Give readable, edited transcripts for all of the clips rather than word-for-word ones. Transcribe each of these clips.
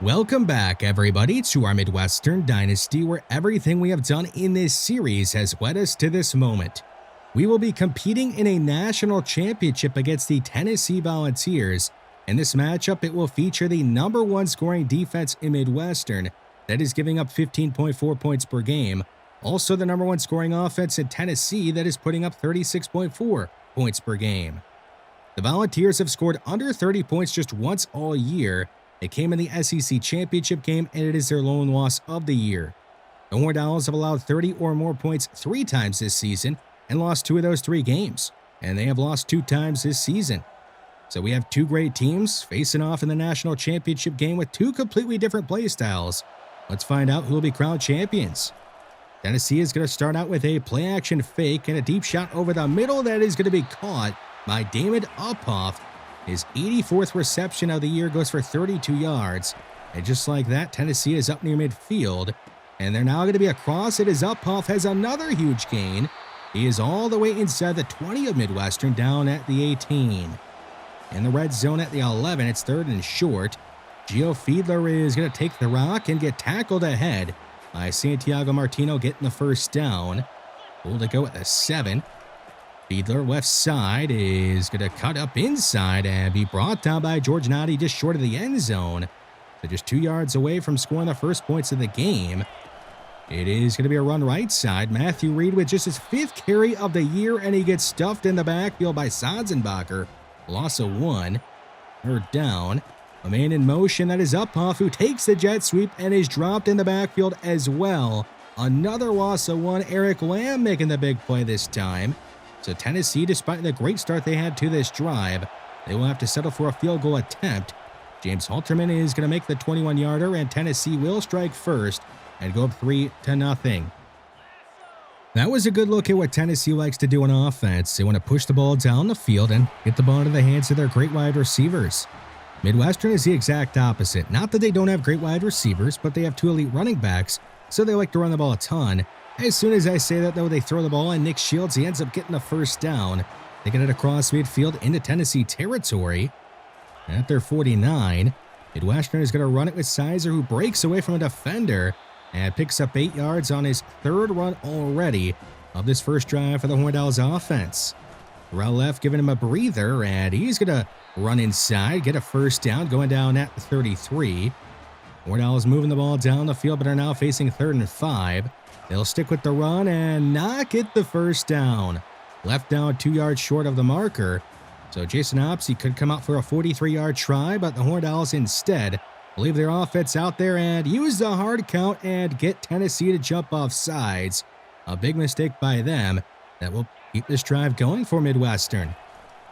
Welcome back, everybody, to our Midwestern Dynasty, where everything we have done in this series has led us to this moment. We will be competing in a national championship against the Tennessee Volunteers. In this matchup, it will feature the #1 scoring defense in Midwestern that is giving up 15.4 points per game. Also, the #1 scoring offense in Tennessee that is putting up 36.4 points per game. The Volunteers have scored under 30 points just once all year. It came in the SEC championship game, and it is their lone loss of the year. The Horned Owls have allowed 30 or more points 3 times this season and lost 2 of those 3 games, and they have lost 2 times this season. So we have 2 great teams facing off in the national championship game with 2 completely different play styles. Let's find out who will be crowned champions. Tennessee is going to start out with a play-action fake and a deep shot over the middle that is going to be caught by David Uphoff. His 84th reception of the year goes for 32 yards. And just like that, Tennessee is up near midfield. And they're now going to be across it as Uphoff has another huge gain. He is all the way inside the 20 of Midwestern, down at the 18. In the red zone at the 11, it's 3rd and short. Gio Fiedler is going to take the rock and get tackled ahead by Santiago Martino, getting the first down. Full to go at the 7. Fiedler left side is going to cut up inside and be brought down by George Notty just short of the end zone. So just 2 yards away from scoring the first points of the game. It is going to be a run right side. Matthew Reed with just his 5th carry of the year, and he gets stuffed in the backfield by Sodzenbacher. Loss of 1. 3rd down. A man in motion, that is Uphoff, who takes the jet sweep and is dropped in the backfield as well. Another loss of 1. Eric Lamb making the big play this time. So Tennessee, despite the great start they had to this drive, they will have to settle for a field goal attempt. James Halterman is going to make the 21-yarder, and Tennessee will strike first and go up 3-0. That was a good look at what Tennessee likes to do on offense. They want to push the ball down the field and get the ball into the hands of their great wide receivers. Midwestern is the exact opposite. Not that they don't have great wide receivers, but they have 2 elite running backs, so they like to run the ball a ton. As soon as I say that, though, they throw the ball, and Nick Shields, he ends up getting the first down. They get it across midfield into Tennessee territory. At their 49, Midwestern is going to run it with Sizer, who breaks away from a defender and picks up 8 yards on his 3rd run already of this first drive for the Horned Owls offense. Terrell left giving him a breather, and he's going to run inside, get a first down, going down at the 33. Horned Owls moving the ball down the field, but are now facing 3rd and 5. They'll stick with the run and not get the first down. Left down 2 yards short of the marker. So Jason Opsey could come out for a 43-yard try, but the Horned Owls instead leave their offense out there and use the hard count and get Tennessee to jump off sides. A big mistake by them that will keep this drive going for Midwestern.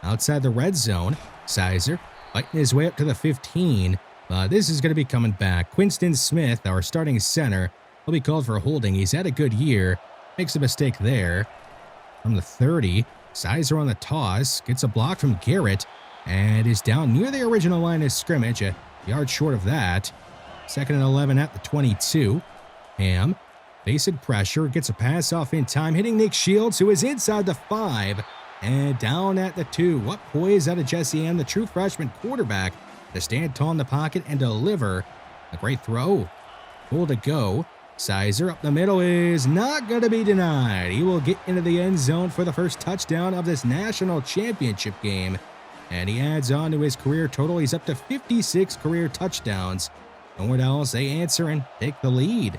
Outside the red zone, Sizer fighting his way up to the 15. But this is going to be coming back. Quinston Smith, our starting center, will be called for holding. He's had a good year. Makes a mistake there. From the 30, Sizer on the toss. Gets a block from Garrett. And is down near the original line of scrimmage. A yard short of that. 2nd and 11 at the 22. Ham, facing pressure. Gets a pass off in time. Hitting Nick Shields, who is inside the 5. And down at the 2. What poise out of Jesse Ham, the true freshman quarterback, to stand tall in the pocket and deliver. A great throw. Full to go. Sizer up the middle is not going to be denied. He will get into the end zone for the first touchdown of this national championship game. And he adds on to his career total. He's up to 56 career touchdowns. And what else? They answer and take the lead.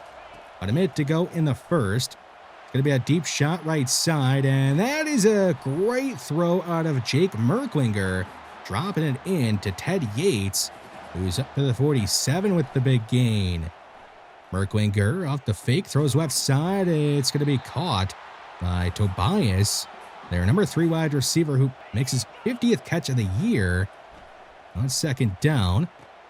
About a minute to go in the first. It's going to be a deep shot right side. And that is a great throw out of Jake Merklinger. Dropping it in to Ted Yates, who's up to the 47 with the big gain. Merklinger off the fake, throws left side. It's going to be caught by Tobias, their number 3 wide receiver, who makes his 50th catch of the year. On 2nd down,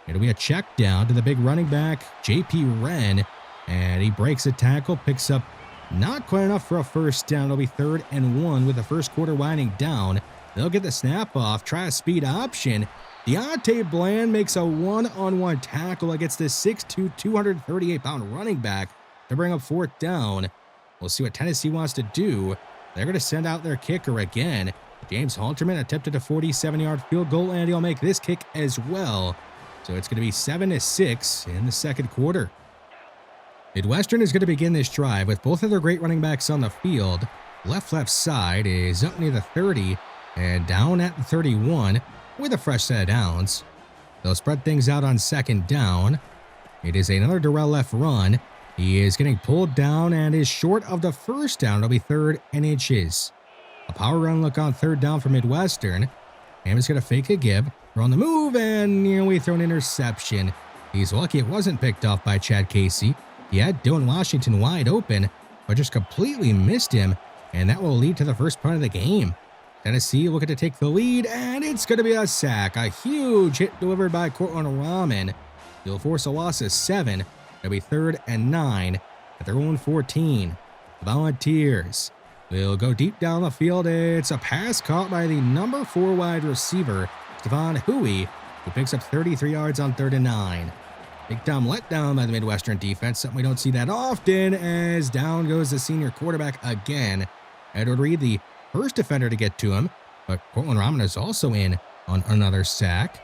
it'll be a check down to the big running back, J.P. Wren, and he breaks a tackle, picks up not quite enough for a first down. It'll be 3rd and 1 with the first quarter winding down. They'll get the snap off, try a speed option. Deontay Bland makes a one-on-one tackle against this 6'2", 238-pound running back to bring up 4th down. We'll see what Tennessee wants to do. They're going to send out their kicker again. James Halterman attempted a 47-yard field goal, and he'll make this kick as well. So it's going to be 7-6 in the second quarter. Midwestern is going to begin this drive with both of their great running backs on the field. Left side is up near the 30 and down at the 31 with a fresh set of downs. They'll spread things out on second down. It is another Darrell left run. He is getting pulled down and is short of the first down. It'll be 3rd and inches. A power run look on 3rd down for Midwestern. Ham is going to fake a give. They're on the move and nearly throw an interception. He's lucky it wasn't picked off by Chad Casey. He had Dylan Washington wide open, but just completely missed him, and that will lead to the first punt of the game. Tennessee looking to take the lead, and it's going to be a sack. A huge hit delivered by Cortland Rahman. He'll force a loss of 7. It'll be 3rd and 9 at their own 14. The Volunteers will go deep down the field. It's a pass caught by the number 4 wide receiver, Stephon Huey, who picks up 33 yards on 3rd and 9. Big time letdown by the Midwestern defense, something we don't see that often, as down goes the senior quarterback again. Edward Reed, the first defender to get to him, but Cortland Rahman is also in on another sack.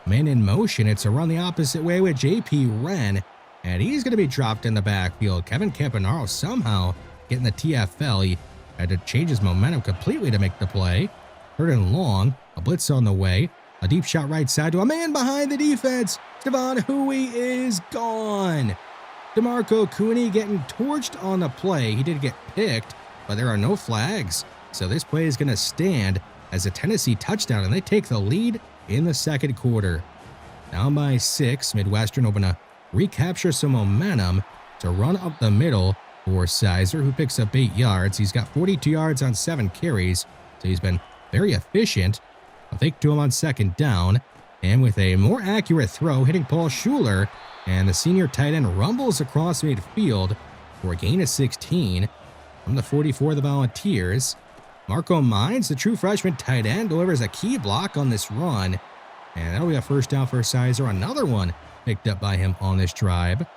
Man in motion, it's a run the opposite way with J.P. Wren, and he's going to be dropped in the backfield. Kevin Campanaro somehow getting the TFL. He had to change his momentum completely to make the play. 3rd and long, a blitz on the way. A deep shot right side to a man behind the defense. Stephon Huey is gone. DeMarco Cooney getting torched on the play. He did get picked, but there are no flags. So this play is going to stand as a Tennessee touchdown, and they take the lead in the second quarter. Down by 6, Midwestern hoping to recapture some momentum to run up the middle for Sizer, who picks up 8 yards. He's got 42 yards on 7 carries, so he's been very efficient. A fake to him on second down, and with a more accurate throw, hitting Paul Schuler, and the senior tight end rumbles across midfield for a gain of 16. From the 44 of the Volunteers, Marco Mines, the true freshman tight end, delivers a key block on this run, and that'll be a first down for Sizer. Another one picked up by him on this drive. An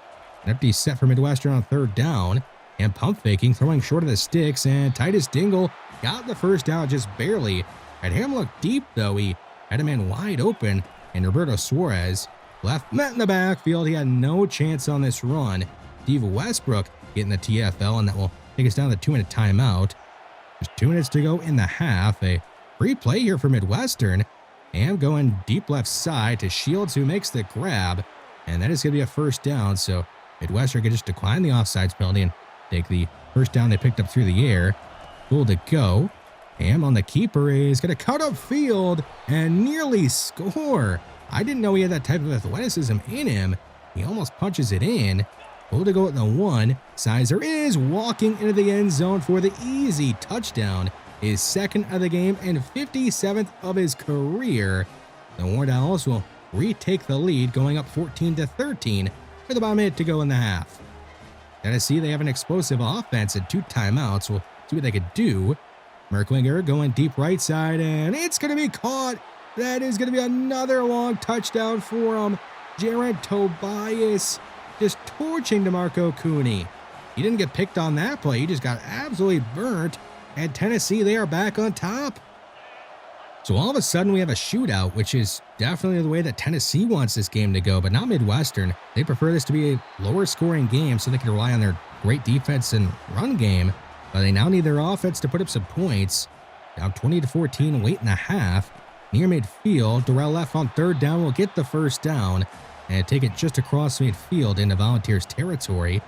empty set for Midwestern on 3rd down, and pump faking, throwing short of the sticks, and Titus Dingle got the first down just barely. Had him look deep, though. He had a man wide open, and Roberto Suarez left met in the backfield. He had no chance on this run. Steve Westbrook getting the TFL, and that will take us down to the 2-minute timeout. There's 2 minutes to go in the half. A free play here for Midwestern. And going deep left side to Shields, who makes the grab, and that is going to be a first down. So Midwestern could just decline the offsides penalty and take the first down they picked up through the air. Cool to go. Ham on the keeper is going to cut up field and nearly score. I didn't know he had that type of athleticism in him. He almost punches it in. Pull to go at the 1. Sizer is walking into the end zone for the easy touchdown. His 2nd of the game and 57th of his career. The Horned Owls will retake the lead, going up 14-13 with about a minute to go in the half. Tennessee, they have an explosive offense and 2 timeouts. We'll see what they could do. Merklinger going deep right side, and it's going to be caught. That is going to be another long touchdown for him. Jared Tobias just torching DeMarco Cooney. He didn't get picked on that play. He just got absolutely burnt. And Tennessee, they are back on top. So all of a sudden we have a shootout, which is definitely the way that Tennessee wants this game to go, but not Midwestern. They prefer this to be a lower scoring game so they can rely on their great defense and run game. But they now need their offense to put up some points. Down 20-14 late in the half. Near midfield, Darrell left on 3rd down will get the first down and take it just across midfield into Volunteers territory.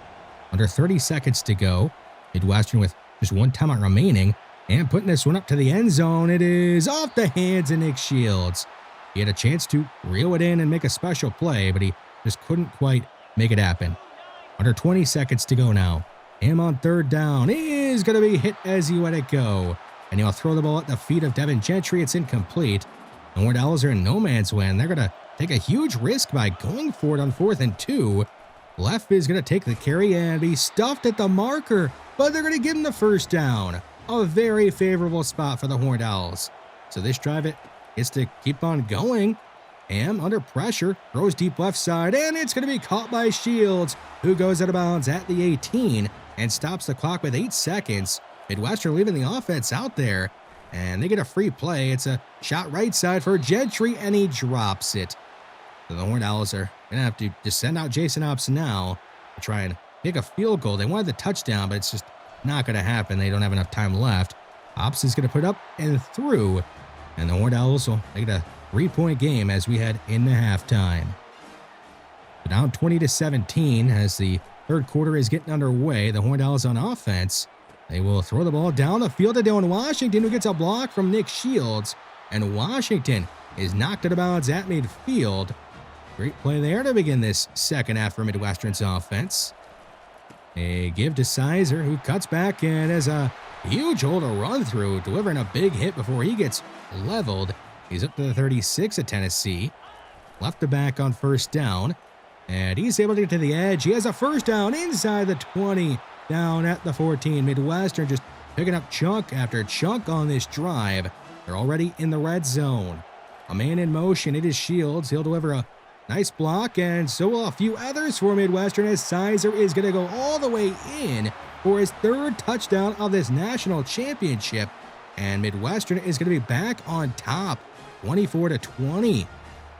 Under 30 seconds to go. Midwestern with just 1 timeout remaining and putting this one up to the end zone. It is off the hands of Nick Shields. He had a chance to reel it in and make a special play, but he just couldn't quite make it happen. Under 20 seconds to go now. Him on 3rd down is going to be hit as he let it go. And he'll throw the ball at the feet of Devin Gentry. It's incomplete. The Horned Owls are in no man's land. They're going to take a huge risk by going for it on 4th and 2. Left is going to take the carry and be stuffed at the marker, but they're going to give him the first down. A very favorable spot for the Horned Owls. So this drive it is to keep on going. Ham under pressure, throws deep left side, and it's going to be caught by Shields, who goes out of bounds at the 18 and stops the clock with 8 seconds. Midwestern leaving the offense out there, and they get a free play. It's a shot right side for Gentry, and he drops it. So the Horned Owls are going to have to just send out Jason Ops now to try and kick a field goal. They wanted the touchdown, but it's just not going to happen. They don't have enough time left. Ops is going to put up and through, and the Horned Owls will make it a 3-point game as we head into halftime. So down 20-17 as the third quarter is getting underway. The Horned Owls on offense. They will throw the ball down the field to Dylan Washington, who gets a block from Nick Shields, and Washington is knocked out of bounds at midfield. Great play there to begin this second half for Midwestern's offense. A give to Sizer, who cuts back and has a huge hole to run through, delivering a big hit before he gets leveled. He's up to the 36 at Tennessee. Left to back on first down, and he's able to get to the edge. He has a first down inside the 20, down at the 14. Midwestern just picking up chunk after chunk on this drive. They're already in the red zone. A man in motion, it is Shields. He'll deliver a nice block, and so will a few others for Midwestern as Sizer is going to go all the way in for his third touchdown of this national championship. And Midwestern is going to be back on top, 24-20.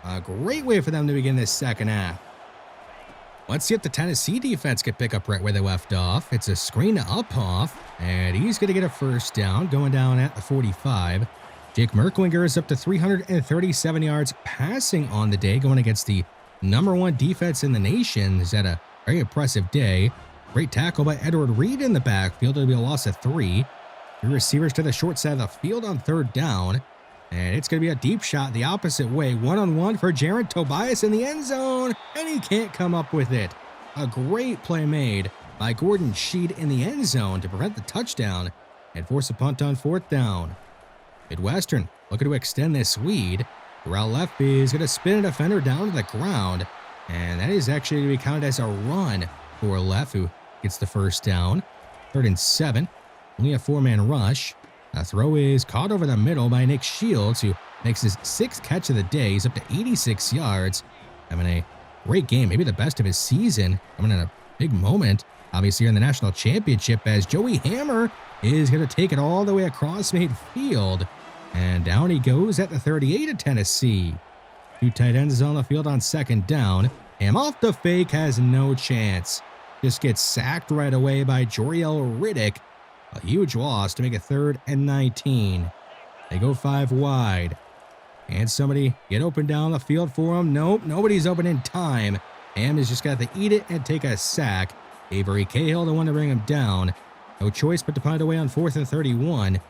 A great way for them to begin this second half. Let's see if the Tennessee defense can pick up right where they left off. It's a screen to Uphoff, and he's going to get a first down, going down at the 45. Jake Merklinger is up to 337 yards passing on the day, going against the #1 defense in the nation. He's had a very impressive day. Great tackle by Edward Reed in the backfield. It'll be a loss of 3. 3 receivers to the short side of the field on third down. And it's going to be a deep shot the opposite way. 1-on-1 for Jared Tobias in the end zone, and he can't come up with it. A great play made by Gordon Sheed in the end zone to prevent the touchdown and force a punt on fourth down. Midwestern looking to extend this lead. The route left is going to spin a defender down to the ground, and that is actually going to be counted as a run for Left, who gets the first down. 3rd and 7, only a 4-man rush. A throw is caught over the middle by Nick Shields, who makes his 6th catch of the day. He's up to 86 yards, having a great game, maybe the best of his season, coming in a big moment, obviously in the national championship, as Joey Hammer is going to take it all the way across midfield. And down he goes at the 38 of Tennessee. 2 tight ends on the field on second down. Ham off the fake, has no chance. Just gets sacked right away by Joriel Riddick. A huge loss to make it 3rd and 19. They go 5 wide. And somebody get open down the field for him. Nope, nobody's open in time. Ham has just got to eat it and take a sack. Avery Cahill, the one to bring him down. No choice but to punt away on 4th and 31.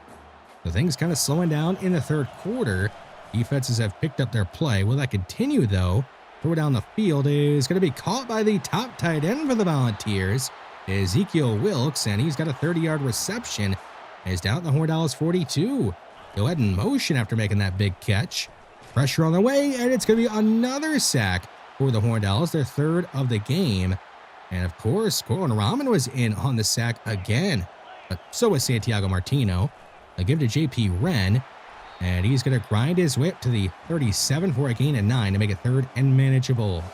The thing's kind of slowing down in the third quarter. Defenses have picked up their play. Will that continue, though? Throw down the field is going to be caught by the top tight end for the Volunteers, Ezekiel Wilkes, and he's got a 30-yard reception. He's down at the Horned Owls 42. Go ahead in motion after making that big catch. Pressure on the way, and it's going to be another sack for the Horned Owls, their 3rd of the game. And of course, Corwin Rahman was in on the sack again, but so was Santiago Martino. A give to J.P. Wren, and he's going to grind his way up to the 37 for a gain of 9 to make it 3rd and manageable.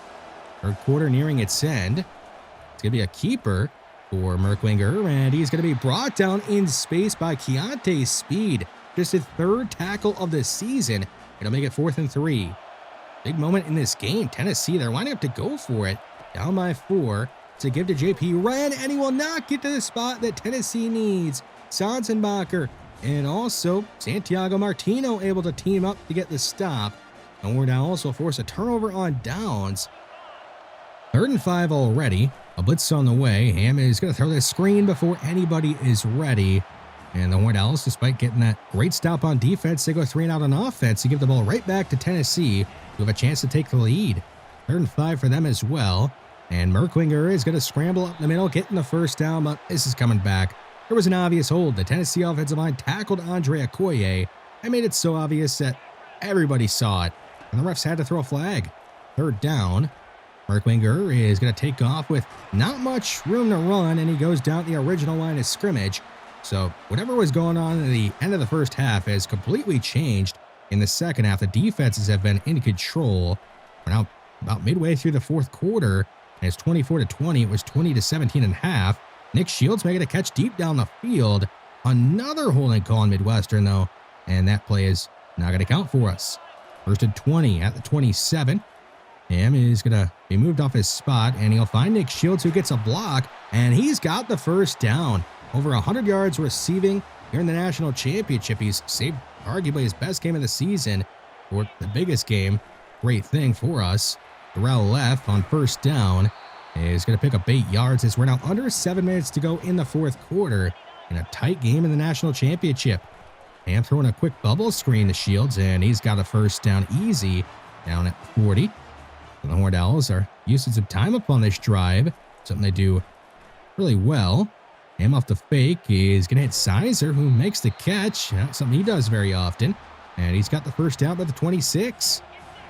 Third quarter nearing its end. It's going to be a keeper for Merklinger, and he's going to be brought down in space by Keontae Speed. Just his 3rd tackle of the season. It'll make it 4th and 3. Big moment in this game. Tennessee, they're lining up to go for it. Down by 4 to give to J.P. Wren, and he will not get to the spot that Tennessee needs. Sonsenbacher and also Santiago Martino able to team up to get the stop. And we're now also force a turnover on downs. 3rd and 5 already. A blitz on the way. Ham is going to throw this screen before anybody is ready. And the Horned Owls, despite getting that great stop on defense, they go 3 and out on offense. They give the ball right back to Tennessee, who have a chance to take the lead. 3rd and 5 for them as well. And Merklinger is going to scramble up the middle, getting the first down, but this is coming back. There was an obvious hold. The Tennessee offensive line tackled Andre Okoye and made it so obvious that everybody saw it, and the refs had to throw a flag. 3rd down. Merklinger is going to take off with not much room to run, and he goes down the original line of scrimmage. So whatever was going on at the end of the first half has completely changed in the second half. The defenses have been in control. We're now about midway through the fourth quarter, and it's 24-20. It was 20-17 and a half. Nick Shields making a catch deep down the field. Another holding call on Midwestern, though, and that play is not going to count for us. 1st and 20 at the 27. Him is going to be moved off his spot, and he'll find Nick Shields, who gets a block, and he's got the first down. Over 100 yards receiving here in the national championship. He's saved arguably his best game of the season, or the biggest game. Great thing for us. Darrell left on first down is going to pick up 8 yards as we're now under 7 minutes to go in the fourth quarter in a tight game in the national championship. And throwing a quick bubble screen to Shields, and he's got a first down easy down at 40. The Horned Owls are using some time up on this drive, something they do really well. Him off the fake is going to hit Sizer, who makes the catch. Not something he does very often. And he's got the first down by the 26.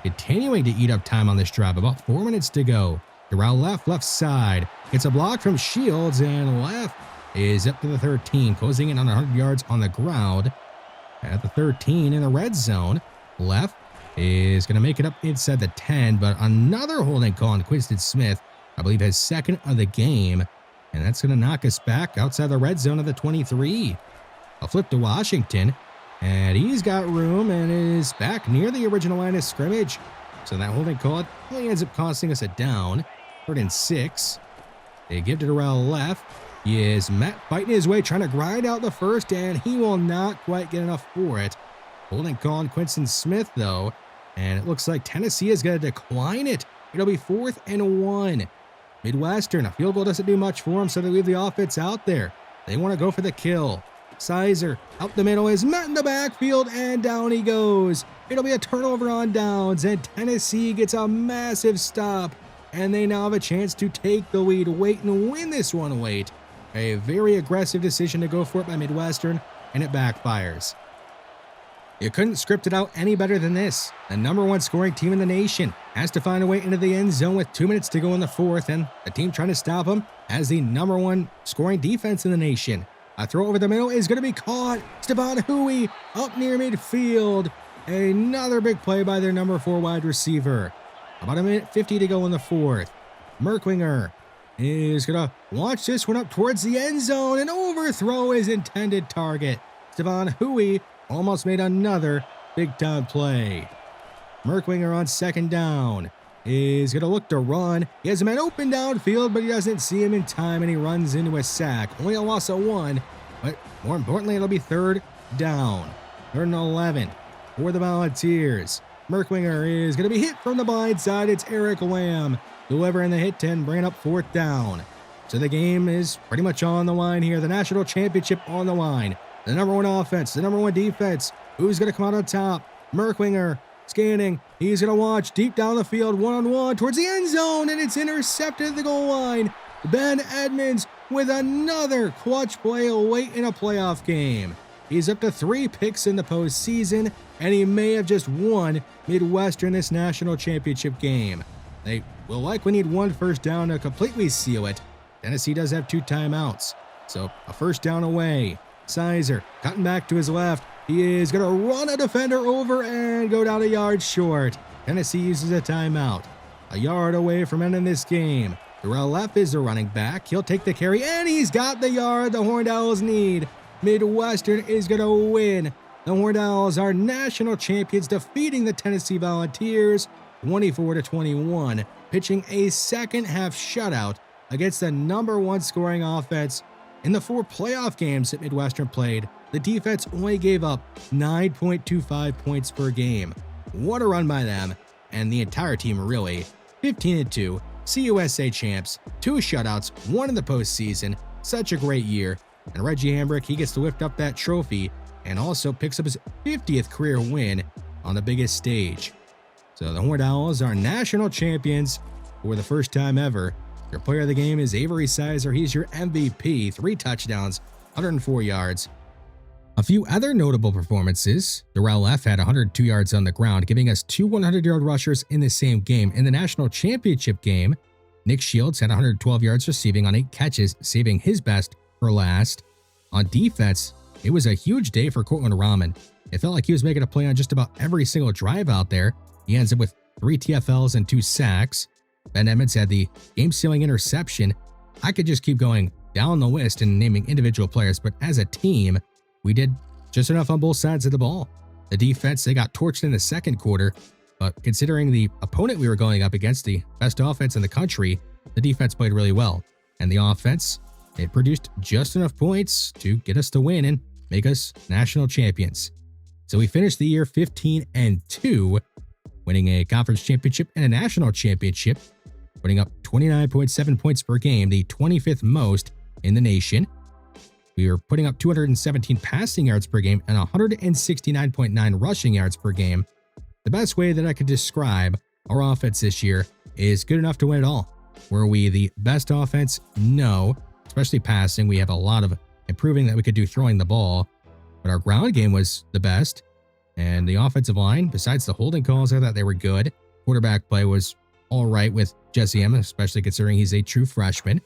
Continuing to eat up time on this drive. About 4 minutes to go. Darrell left side. Gets a block from Shields, and left is up to the 13. Closing in on 100 yards on the ground. At the 13 in the red zone. Left is going to make it up inside the 10. But another holding call on Quinston Smith. I believe his second of the game. And that's going to knock us back outside the red zone of the 23. A flip to Washington. And he's got room and is back near the original line of scrimmage. So that holding call only ends up costing us a down. 3rd and 6. They give to Darrell left. He is Matt fighting his way, trying to grind out the first, and he will not quite get enough for it. Holding call on Quinston Smith, though. And it looks like Tennessee is going to decline it. It'll be 4th and 1. Midwestern, a field goal doesn't do much for them, so they leave the offense out there. They want to go for the kill. Sizer out the middle is met in the backfield, and down he goes. It'll be a turnover on downs, and Tennessee gets a massive stop, and they now have a chance to take the lead, wait, and win this one late. A very aggressive decision to go for it by Midwestern, and it backfires. You couldn't script it out any better than this. The #1 scoring team in the nation has to find a way into the end zone with 2 minutes to go in the fourth, and the team trying to stop them has the #1 scoring defense in the nation. A throw over the middle is going to be caught. Stephon Huey up near midfield. Another big play by their #4 wide receiver. About 1:50 to go in the fourth. Merkwinger is going to launch this one up towards the end zone and overthrow his intended target. Stephon Huey almost made another big-time play. Merkwinger on second down is going to look to run. He has a man open downfield, but he doesn't see him in time, and he runs into a sack. Only a loss of 1, but more importantly, it'll be 3rd down. 3rd and 11 for the Volunteers. Merkwinger is going to be hit from the blind side. It's Eric Lamb delivering the hit 10, bringing up 4th down. So the game is pretty much on the line here. The national championship on the line. The #1 offense, the #1 defense. Who's going to come out on top? Merkwinger scanning. He's going to launch deep down the field, one-on-one towards the end zone, and it's intercepted at the goal line. Ben Edmonds with another clutch play late in a playoff game. He's up to 3 picks in the postseason, and he may have just won Midwestern this national championship game. They will likely need 1 first down to completely seal it. Tennessee does have 2 timeouts, so a first down away. Sizer cutting back to his left. He is going to run a defender over and go down a yard short. Tennessee uses a timeout. A yard away from ending this game. Darrell left is the running back. He'll take the carry, and he's got the yard the Horned Owls need. Midwestern is going to win. The Horned Owls are national champions, defeating the Tennessee Volunteers 24-21, pitching a second-half shutout against the #1 scoring offense. In the 4 playoff games that Midwestern played, the defense only gave up 9.25 points per game. What a run by them, and the entire team really. 15-2, CUSA champs, 2 shutouts, 1 in the postseason. Such a great year. And Reggie Hambrick, he gets to lift up that trophy and also picks up his 50th career win on the biggest stage. So the Horned Owls are national champions for the first time ever. Your player of the game is Avery Sizer. He's your MVP, 3 touchdowns, 104 yards. A few other notable performances. Darrell F. had 102 yards on the ground, giving us 2 100-yard rushers in the same game. In the national championship game, Nick Shields had 112 yards receiving on 8 catches, saving his best for last. On defense, it was a huge day for Cortland Rahman. It felt like he was making a play on just about every single drive out there. He ends up with 3 TFLs and 2 sacks. Ben Edmonds had the game-sealing interception. I could just keep going down the list and naming individual players, but as a team, we did just enough on both sides of the ball. The defense, they got torched in the second quarter. But considering the opponent we were going up against, the best offense in the country, the defense played really well. And the offense, it produced just enough points to get us to win and make us national champions. So we finished the year 15-2, winning a conference championship and a national championship, putting up 29.7 points per game, the 25th most in the nation. We were putting up 217 passing yards per game and 169.9 rushing yards per game. The best way that I could describe our offense this year is good enough to win it all. Were we the best offense? No, especially passing. We have a lot of improving that we could do throwing the ball, but our ground game was the best. And the offensive line, besides the holding calls, I thought they were good. Quarterback play was all right with Jesse M, especially considering he's a true freshman.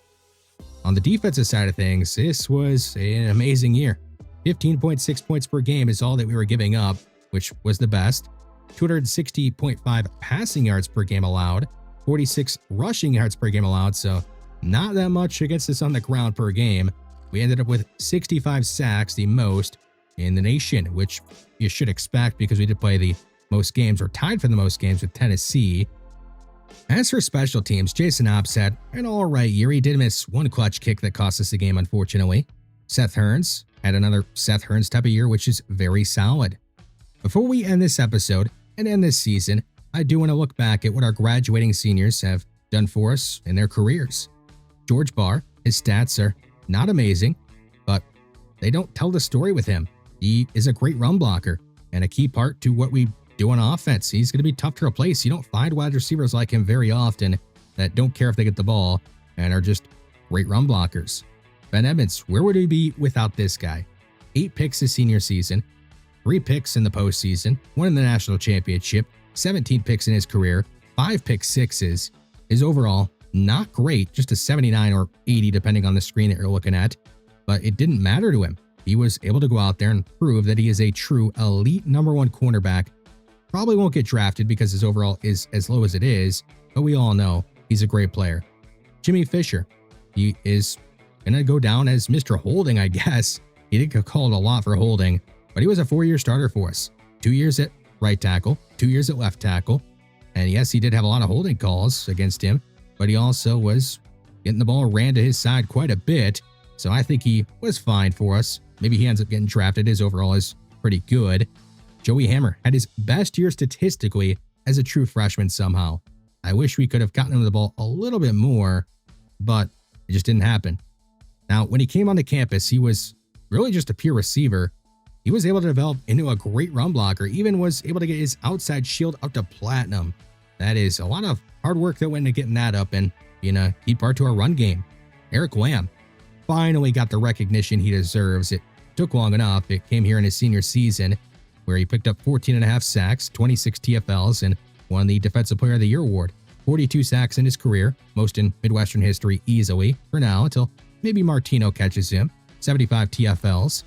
On the defensive side of things, this was an amazing year. 15.6 points per game is all that we were giving up, which was the best. 260.5 passing yards per game allowed, 46 rushing yards per game allowed, so not that much against us on the ground per game. We ended up with 65 sacks, the most in the nation, which you should expect because we did play the most games, or tied for the most games, with Tennessee. As for special teams, Jason Obbs had an alright year. He did miss one clutch kick that cost us the game, unfortunately. Seth Hearns had another Seth Hearns type of year, which is very solid. Before we end this episode and end this season, I do want to look back at what our graduating seniors have done for us in their careers. George Barr, his stats are not amazing, but they don't tell the story with him. He is a great run blocker and a key part to what we do on offense. He's going to be tough to replace. You don't find wide receivers like him very often that don't care if they get the ball and are just great run blockers. Ben Edmonds, where would he be without this guy? 8 picks his senior season, 3 picks in the postseason, 1 in the national championship, 17 picks in his career, 5 pick sixes. His overall, not great, just a 79 or 80 depending on the screen that you're looking at, but it didn't matter to him. He was able to go out there and prove that he is a true elite #1 cornerback. Probably won't get drafted because his overall is as low as it is, but we all know he's a great player. Jimmy Fisher, he is going to go down as Mr. Holding, I guess. He did get called a lot for holding, but he was a 4-year starter for us. 2 years at right tackle, 2 years at left tackle. And yes, he did have a lot of holding calls against him, but he also was getting the ball ran to his side quite a bit. So I think he was fine for us. Maybe he ends up getting drafted. His overall is pretty good. Joey Hammer had his best year statistically as a true freshman somehow. I wish we could have gotten him the ball a little bit more, but it just didn't happen. Now, when he came onto campus, he was really just a pure receiver. He was able to develop into a great run blocker, even was able to get his outside shield up to platinum. That is a lot of hard work that went into getting that up and being a key part to our run game. Eric Lamb finally got the recognition he deserves. It took long enough. It came here in his senior season, where he picked up 14.5 sacks, 26 TFLs, and won the Defensive Player of the Year award. 42 sacks in his career, most in Midwestern history easily, for now, until maybe Martino catches him. 75 TFLs.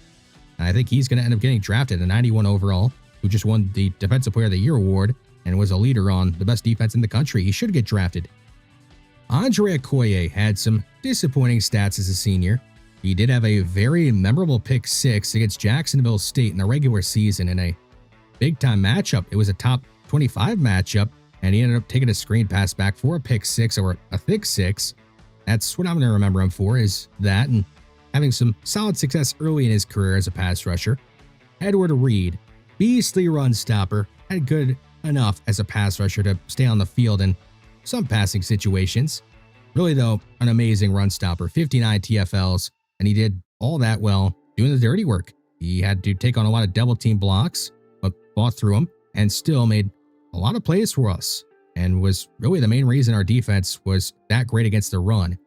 I think he's going to end up getting drafted, a 91 overall, who just won the Defensive Player of the Year award and was a leader on the best defense in the country. He should get drafted. Andre Okoye had some disappointing stats as a senior. He did have a very memorable pick 6 against Jacksonville State in the regular season in a big-time matchup. It was a top 25 matchup, and he ended up taking a screen pass back for a pick 6 or a thick 6. That's what I'm going to remember him for, is that, and having some solid success early in his career as a pass rusher. Edward Reed, beastly run stopper, had good enough as a pass rusher to stay on the field in some passing situations. Really though, an amazing run stopper, 59 TFLs, and he did all that well doing the dirty work. He had to take on a lot of double team blocks, but fought through them and still made a lot of plays for us, and was really the main reason our defense was that great against the run.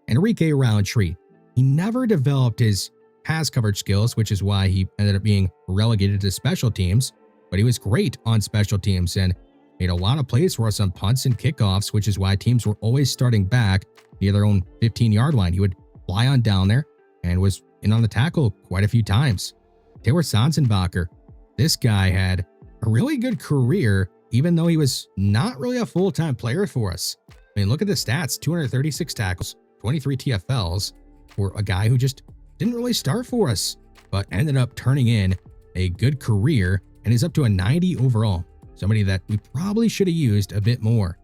Enrique Roundtree, he never developed his pass coverage skills, which is why he ended up being relegated to special teams, but he was great on special teams and made a lot of plays for us on punts and kickoffs, which is why teams were always starting back near their own 15-yard line. He would fly on down there and was in on the tackle quite a few times. Taylor Sonsenbacher, this guy had a really good career, even though he was not really a full-time player for us. I mean, look at the stats, 236 tackles, 23 TFLs for a guy who just didn't really start for us, but ended up turning in a good career and is up to a 90 overall. somebody that we probably should have used a bit more.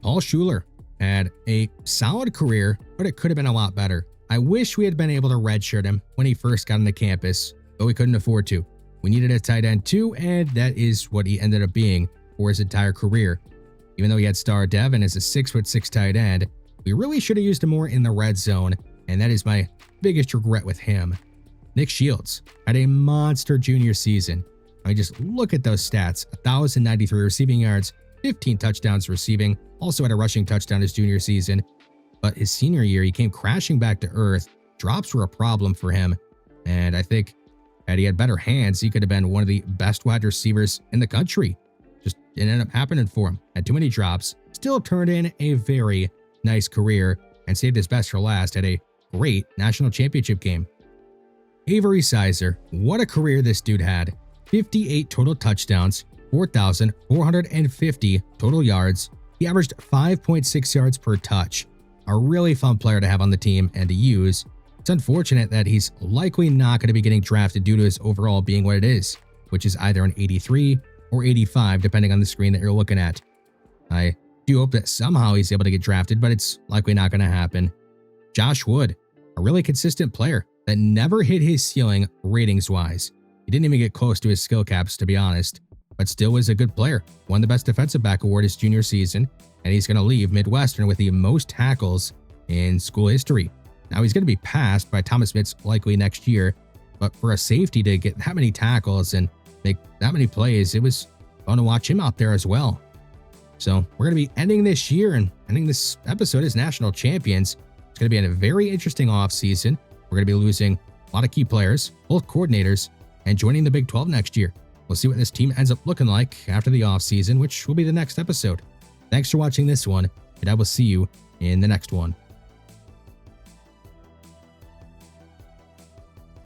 Paul Schuler had a solid career, but it could have been a lot better. I wish we had been able to redshirt him when he first got on the campus, but we couldn't afford to. We needed a tight end too, and that is what he ended up being for his entire career. Even though he had Star Devin as a 6'6" tight end, we really should have used him more in the red zone, and that is my biggest regret with him. Nick Shields had a monster junior season. I mean, just look at those stats: 1,093 receiving yards, 15 touchdowns receiving, also had a rushing touchdown his junior season. But his senior year, he came crashing back to earth. Drops were a problem for him, and I think had he had better hands, he could have been one of the best wide receivers in the country. Just didn't end up happening for him. Had too many drops, still turned in a very nice career, and saved his best for last. Had a great national championship game. Avery Sizer, what a career this dude had. 58 total touchdowns, 4,450 total yards. He averaged 5.6 yards per touch. A really fun player to have on the team and to use. It's unfortunate that he's likely not going to be getting drafted due to his overall being what it is, which is either an 83 or 85, depending on the screen that you're looking at. I do hope that somehow he's able to get drafted, but it's likely not going to happen. Josh Wood, a really consistent player that never hit his ceiling ratings-wise. He didn't even get close to his skill caps, to be honest, but still was a good player. Won the Best Defensive Back award his junior season, and he's going to leave Midwestern with the most tackles in school history. Now, he's going to be passed by Thomas Mitz likely next year, but for a safety to get that many tackles and make that many plays, it was fun to watch him out there as well. So we're going to be ending this year and ending this episode as national champions. It's going to be a very interesting offseason. We're going to be losing a lot of key players, both coordinators, and joining the Big 12 next year. We'll see what this team ends up looking like after the offseason, which will be the next episode. Thanks for watching this one, and I will see you in the next one.